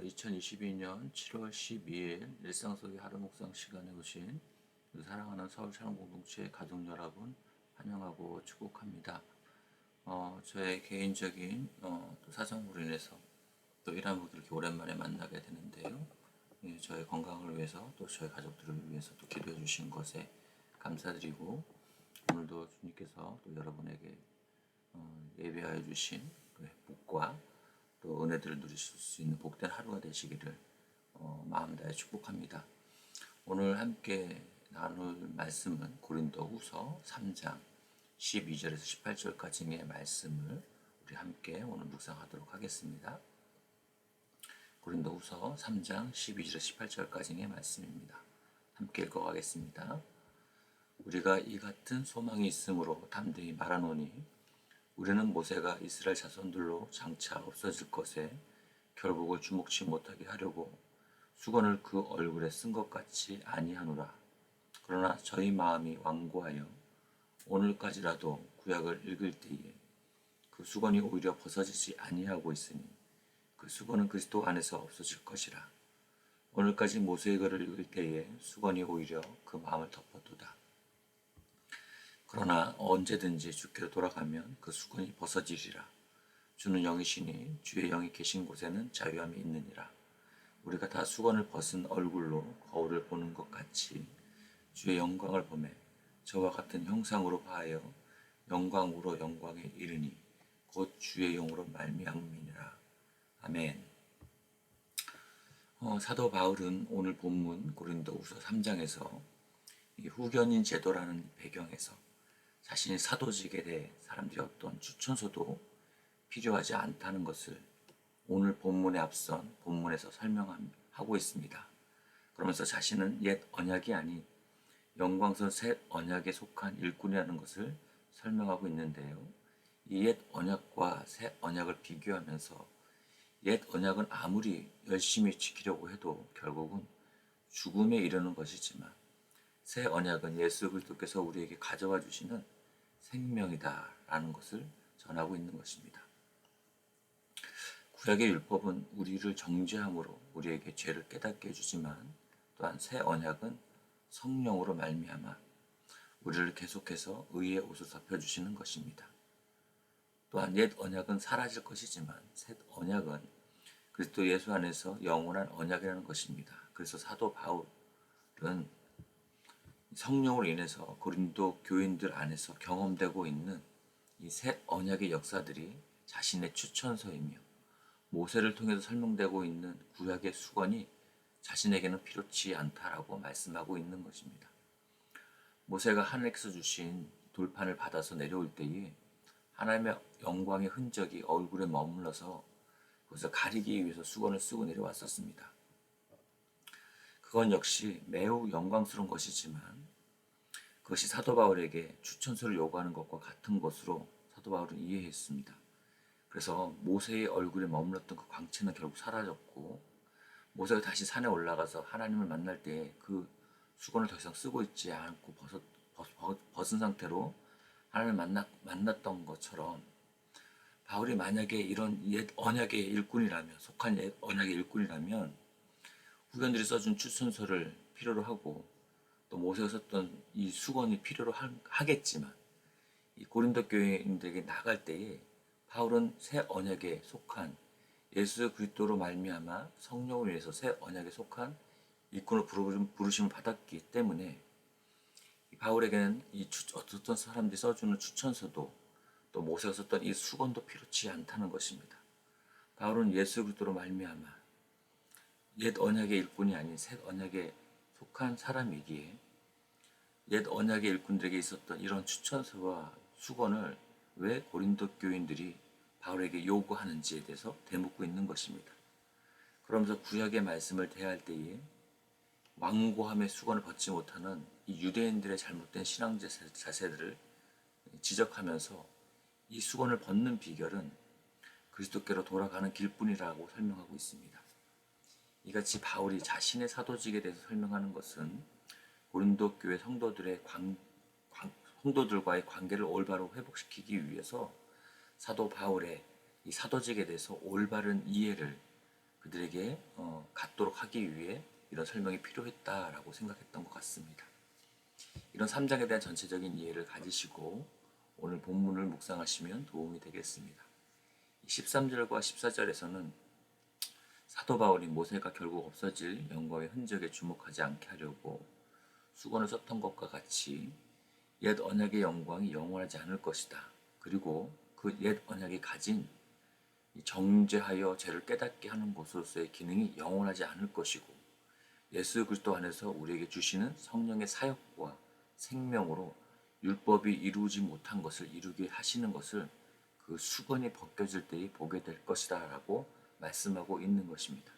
2022년 7월 12일 일상 속의 하루 묵상 시간에 오신 사랑하는 서울 촬영 공동체 가족 여러분 환영하고 축복합니다. 저의 개인적인 또 사정으로 인해서 또 이런 분들 이렇게 오랜만에 만나게 되는데요. 예, 저의 건강을 위해서 또 저희 가족들을 위해서 또 기도해 주신 것에 감사드리고 오늘도 주님께서 또 여러분에게 예배하여 주신 그 복과 또 은혜들을 누리실 수 있는 복된 하루가 되시기를 마음 다해 축복합니다. 오늘 함께 나눌 말씀은 고린도후서 3장 12절에서 18절까지의 말씀을 우리 함께 오늘 묵상하도록 하겠습니다. 고린도후서 3장 12절에서 18절까지의 말씀입니다. 함께 읽어가겠습니다. 우리가 이 같은 소망이 있으므로 담대히 말하노니 우리는 모세가 이스라엘 자손들로 장차 없어질 것에 결국을 주목치 못하게 하려고 수건을 그 얼굴에 쓴 것 같이 아니하노라. 그러나 저희 마음이 완고하여 오늘까지라도 구약을 읽을 때에 그 수건이 오히려 벗어지지 아니하고 있으니 그 수건은 그리스도 안에서 없어질 것이라. 오늘까지 모세의 글을 읽을 때에 수건이 오히려 그 마음을 덮어두다. 그러나 언제든지 주께로 돌아가면 그 수건이 벗어지리라. 주는 영이시니 주의 영이 계신 곳에는 자유함이 있느니라. 우리가 다 수건을 벗은 얼굴로 거울을 보는 것 같이 주의 영광을 보매 저와 같은 형상으로 봐하여 영광으로 영광에 이르니 곧 주의 영으로 말미암음이니라. 아멘. 사도 바울은 오늘 본문 고린도후서 3장에서 이 후견인 제도라는 배경에서 자신이 사도직에 대해 사람들이 어떤 추천서도 필요하지 않다는 것을 오늘 본문에 앞선 본문에서 설명하고 있습니다. 그러면서 자신은 옛 언약이 아닌 영광선 새 언약에 속한 일꾼이라는 것을 설명하고 있는데요. 이 옛 언약과 새 언약을 비교하면서 옛 언약은 아무리 열심히 지키려고 해도 결국은 죽음에 이르는 것이지만 새 언약은 예수 그리스도께서 우리에게 가져와 주시는 생명이다라는 것을 전하고 있는 것입니다. 구약의 율법은 우리를 정죄함으로 우리에게 죄를 깨닫게 해주지만 또한 새 언약은 성령으로 말미암아 우리를 계속해서 의의 옷을 덮여주시는 것입니다. 또한 옛 언약은 사라질 것이지만 새 언약은 그리스도 예수 안에서 영원한 언약이라는 것입니다. 그래서 사도 바울은 성령으로 인해서 고린도 교인들 안에서 경험되고 있는 이 새 언약의 역사들이 자신의 추천서이며 모세를 통해서 설명되고 있는 구약의 수건이 자신에게는 필요치 않다라고 말씀하고 있는 것입니다. 모세가 하늘에서 주신 돌판을 받아서 내려올 때에 하나님의 영광의 흔적이 얼굴에 머물러서 그것을 가리기 위해서 수건을 쓰고 내려왔었습니다. 그건 역시 매우 영광스러운 것이지만 그것이 사도 바울에게 추천서를 요구하는 것과 같은 것으로 사도 바울은 이해했습니다. 그래서 모세의 얼굴에 머물렀던 그 광채는 결국 사라졌고 모세가 다시 산에 올라가서 하나님을 만날 때 그 수건을 더 이상 쓰고 있지 않고 벗은 상태로 하나님을 만났던 것처럼 바울이 만약에 이런 옛 언약의 일꾼이라면 속한 옛 언약의 일꾼이라면 후견들이 써준 추천서를 필요로 하고 또 모세가 썼던 이 수건이 필요로 하겠지만 이 고린도 교인들에게 나갈 때에 바울은 새 언약에 속한 예수 그리스도로 말미암아 성령을 위해서 새 언약에 속한 일꾼을 부르심을 받았기 때문에 바울에게는 이 어떤 사람들이 써주는 추천서도 또 모세가 썼던 이 수건도 필요치 않다는 것입니다. 바울은 예수 그리스도로 말미암아 옛 언약의 일꾼이 아닌 새 언약에 속한 사람이기에 옛 언약의 일꾼들에게 있었던 이런 추천서와 수건을 왜 고린도 교인들이 바울에게 요구하는지에 대해서 되묻고 있는 것입니다. 그러면서 구약의 말씀을 대할 때에 완고함의 수건을 벗지 못하는 이 유대인들의 잘못된 신앙 자세들을 지적하면서 이 수건을 벗는 비결은 그리스도께로 돌아가는 길뿐이라고 설명하고 있습니다. 이같이 바울이 자신의 사도직에 대해서 설명하는 것은 고린도 교회 성도들과의 관계를 올바로 회복시키기 위해서 사도 바울의 이 사도직에 대해서 올바른 이해를 그들에게 갖도록 하기 위해 이런 설명이 필요했다라고 생각했던 것 같습니다. 이런 3장에 대한 전체적인 이해를 가지시고 오늘 본문을 묵상하시면 도움이 되겠습니다. 13절과 14절에서는 사도 바울이 모세가 결국 없어질 영광의 흔적에 주목하지 않게 하려고 수건을 썼던 것과 같이 옛 언약의 영광이 영원하지 않을 것이다. 그리고 그 옛 언약이 가진 정죄하여 죄를 깨닫게 하는 것으로서의 기능이 영원하지 않을 것이고 예수 그리스도 안에서 우리에게 주시는 성령의 사역과 생명으로 율법이 이루지 못한 것을 이루게 하시는 것을 그 수건이 벗겨질 때에 보게 될 것이다 라고 말씀하고 있는 것입니다.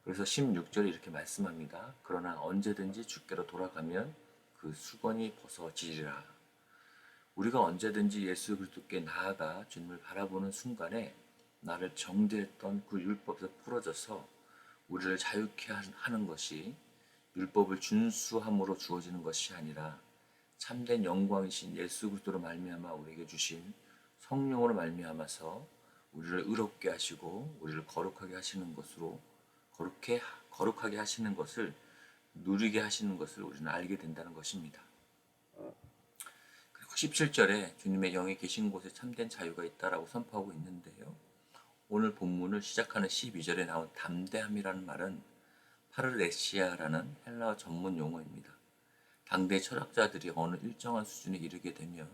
그래서 16절에 이렇게 말씀합니다. 그러나 언제든지 주께로 돌아가면 그 수건이 벗어지리라. 우리가 언제든지 예수 그리스도께 나아가 주님을 바라보는 순간에 나를 정죄했던 그 율법에서 풀어져서 우리를 자유케 하는 것이 율법을 준수함으로 주어지는 것이 아니라 참된 영광이신 예수 그리스도로 말미암아 우리에게 주신 성령으로 말미암아서 우리를 의롭게 하시고 우리를 거룩하게 하시는 것으로 거룩하게 하시는 것을 누리게 하시는 것을 우리는 알게 된다는 것입니다. 그리고 17절에 주님의 영이 계신 곳에 참된 자유가 있다라고 선포하고 있는데요. 오늘 본문을 시작하는 12절에 나온 담대함이라는 말은 파르레시아라는 헬라어 전문 용어입니다. 당대 철학자들이 어느 일정한 수준에 이르게 되면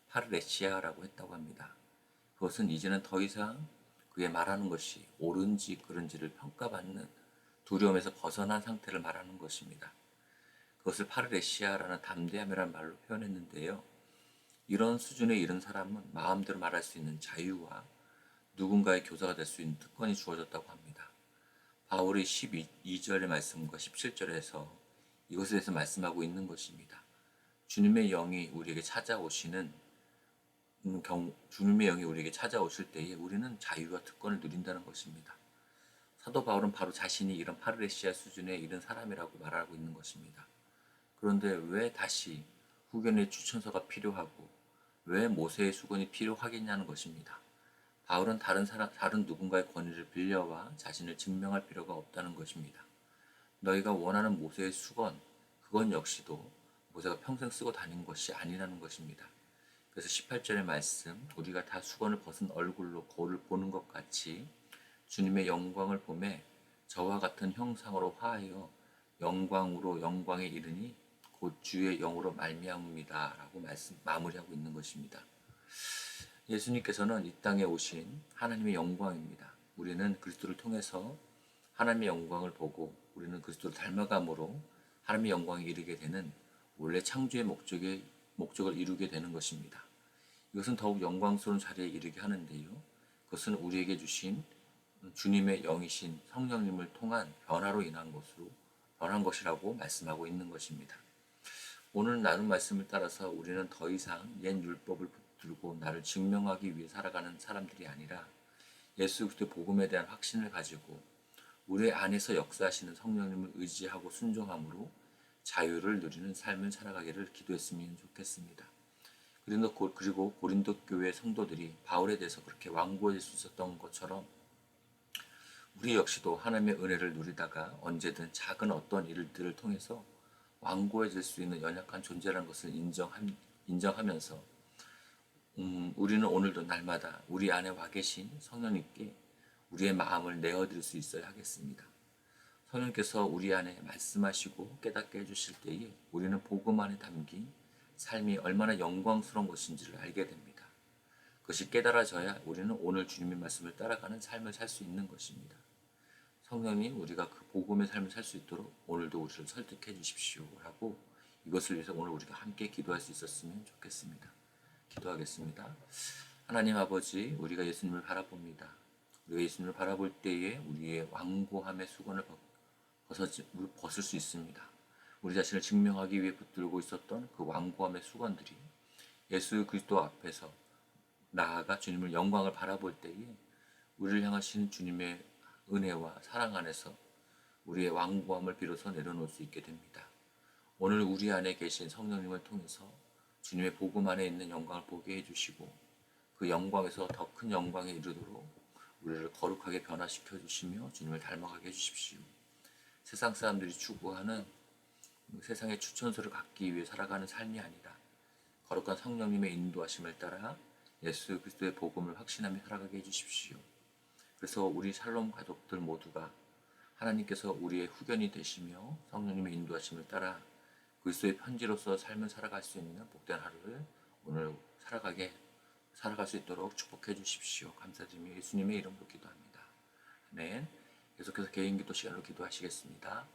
파르레시아라고 했다고 합니다. 그것은 이제는 더 이상 그의 말하는 것이 옳은지 그른지를 평가받는 두려움에서 벗어난 상태를 말하는 것입니다. 그것을 파르레시아라는 담대함이라는 말로 표현했는데요. 이런 수준에 이른 사람은 마음대로 말할 수 있는 자유와 누군가의 교사가 될 수 있는 특권이 주어졌다고 합니다. 바울이 12절의 말씀과 17절에서 이것에 대해서 말씀하고 있는 것입니다. 주님의 영이 우리에게 찾아오시는 주님의 영이 우리에게 찾아오실 때에 우리는 자유와 특권을 누린다는 것입니다. 사도 바울은 바로 자신이 이런 파르레시아 수준에 이른 사람이라고 말하고 있는 것입니다. 그런데 왜 다시 후견의 추천서가 필요하고 왜 모세의 수건이 필요하겠냐는 것입니다. 바울은 다른 누군가의 권위를 빌려와 자신을 증명할 필요가 없다는 것입니다. 너희가 원하는 모세의 수건, 그건 역시도 모세가 평생 쓰고 다닌 것이 아니라는 것입니다. 그래서 18절의 말씀, 우리가 다 수건을 벗은 얼굴로 거울을 보는 것 같이 주님의 영광을 보매 저와 같은 형상으로 화하여 영광으로 영광에 이르니 곧 주의 영으로 말미암습니다. 라고 마무리하고 있는 것입니다. 예수님께서는 이 땅에 오신 하나님의 영광입니다. 우리는 그리스도를 통해서 하나님의 영광을 보고 우리는 그리스도를 닮아감으로 하나님의 영광에 이르게 되는 원래 창조의 목적을 이루게 되는 것입니다. 이것은 더욱 영광스러운 자리에 이르게 하는데요. 그것은 우리에게 주신 주님의 영이신 성령님을 통한 변한 것이라고 말씀하고 있는 것입니다. 오늘 나눈 말씀을 따라서 우리는 더 이상 옛 율법을 붙들고 나를 증명하기 위해 살아가는 사람들이 아니라 예수 그리스도의 복음에 대한 확신을 가지고 우리 안에서 역사하시는 성령님을 의지하고 순종함으로 자유를 누리는 삶을 살아가기를 기도했으면 좋겠습니다. 그리고 고린도 교회 성도들이 바울에 대해서 그렇게 완고해질 수 있었던 것처럼 우리 역시도 하나님의 은혜를 누리다가 언제든 작은 어떤 일들을 통해서 완고해질 수 있는 연약한 존재라는 것을 인정하면서 우리는 오늘도 날마다 우리 안에 와 계신 성령님께 우리의 마음을 내어드릴 수 있어야 하겠습니다. 성령께서 우리 안에 말씀하시고 깨닫게 해주실 때에 우리는 복음 안에 담긴 삶이 얼마나 영광스러운 것인지를 알게 됩니다. 그것이 깨달아져야 우리는 오늘 주님의 말씀을 따라가는 삶을 살 수 있는 것입니다. 성령님, 우리가 그 복음의 삶을 살 수 있도록 오늘도 우리를 설득해 주십시오 라고 이것을 위해서 오늘 우리가 함께 기도할 수 있었으면 좋겠습니다. 기도하겠습니다. 하나님 아버지, 우리가 예수님을 바라봅니다. 우리가 예수님을 바라볼 때에 우리의 완고함의 수건을 벗을 수 있습니다. 우리 자신을 증명하기 위해 붙들고 있었던 그 완고함의 수건들이 예수 그리스도 앞에서 나아가 주님을 영광을 바라볼 때에 우리를 향하신 주님의 은혜와 사랑 안에서 우리의 완고함을 비로소 내려놓을 수 있게 됩니다. 오늘 우리 안에 계신 성령님을 통해서 주님의 복음 안에 있는 영광을 보게 해주시고 그 영광에서 더 큰 영광에 이르도록 우리를 거룩하게 변화시켜 주시며 주님을 닮아가게 해주십시오. 세상 사람들이 추구하는 세상의 추천서를 갖기 위해 살아가는 삶이 아니라 거룩한 성령님의 인도하심을 따라 예수 그리스도의 복음을 확신하며 살아가게 해주십시오. 그래서 우리 샬롬 가족들 모두가 하나님께서 우리의 후견이 되시며 성령님의 인도하심을 따라 그리스도의 편지로서 삶을 살아갈 수 있는 복된 하루를 오늘 살아갈 수 있도록 축복해 주십시오. 감사드리며 예수님의 이름으로 기도합니다. 아멘. 계속해서 개인 기도 시간으로 기도하시겠습니다.